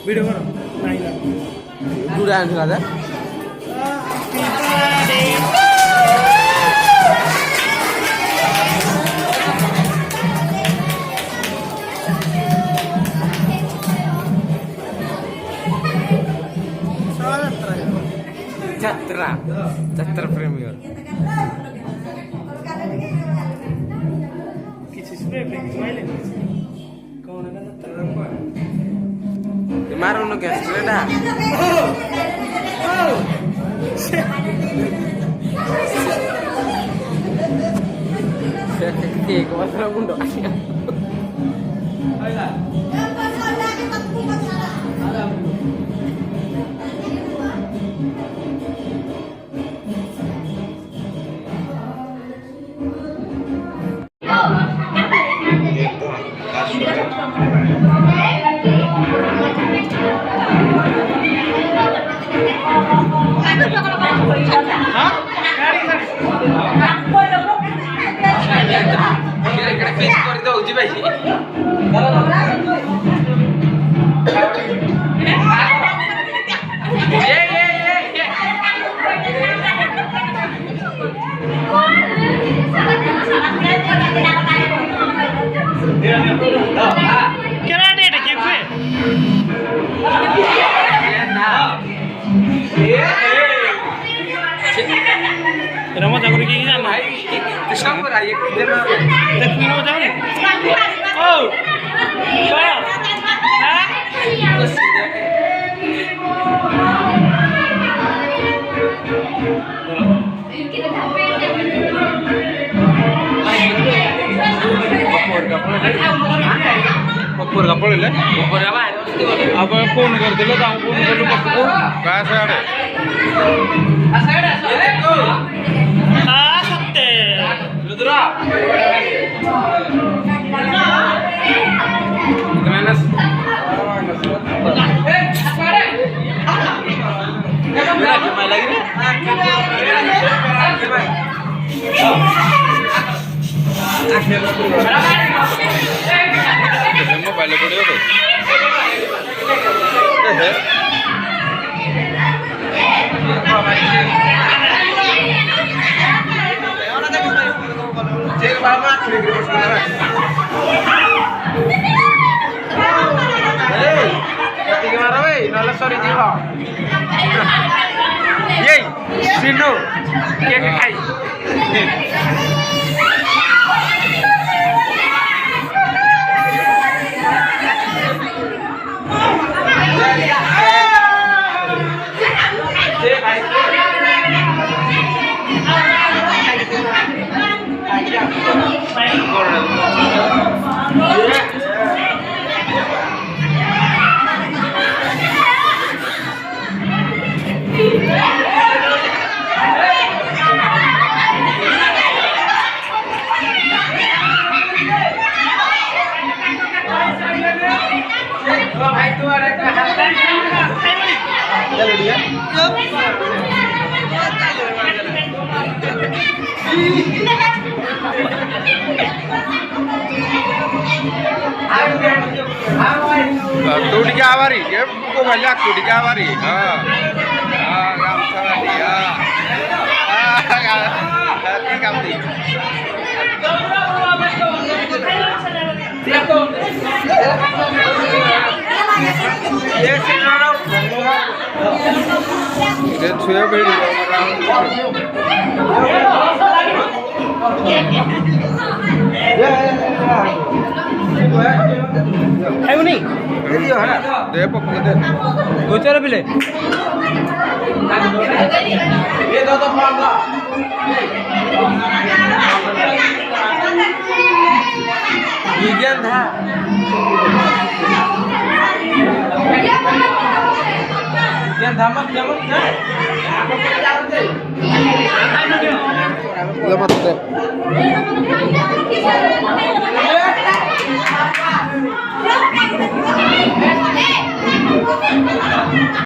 Video করো নাই না দূরে আনছিল দাদা যাত্রা যাত্রা প্রেমিয়র কিছু স্প্রে কিছু মাইলে কোন না যাত্রা মারো না gas রেডা Oke, kemana mundo? Kira-kira face ko rito, uji ba sih? Kira ada gitu ya? Kenapa tak pergi ke sana? Kesambar aja kita mah. Tak pergi mau jauh? Oh, kau? Hah? Kopur kapal ini? Kopur apa? Apa phone कर दिला तो हम phone कर लो कसको कहाँ से आ रहे? हाँ सकते Rudra Kemenas Gimana lagi nih? Mau balik dulu tuh. Gimana weh? Nolak sorry jiwa. Yey, sino? Kaya kai. भाई तू अरे चलो दिया टूट क्या आवारी ये को भला टूट क्या आवारी हां हां काम सारा दिया हां काम दी ये सिनो ये छुए बेड़ी है वो नहीं दे पकड़ दे गोचर बिले ये दो तो पाला विज्ञान था विज्ञान धामक जमक ना लमत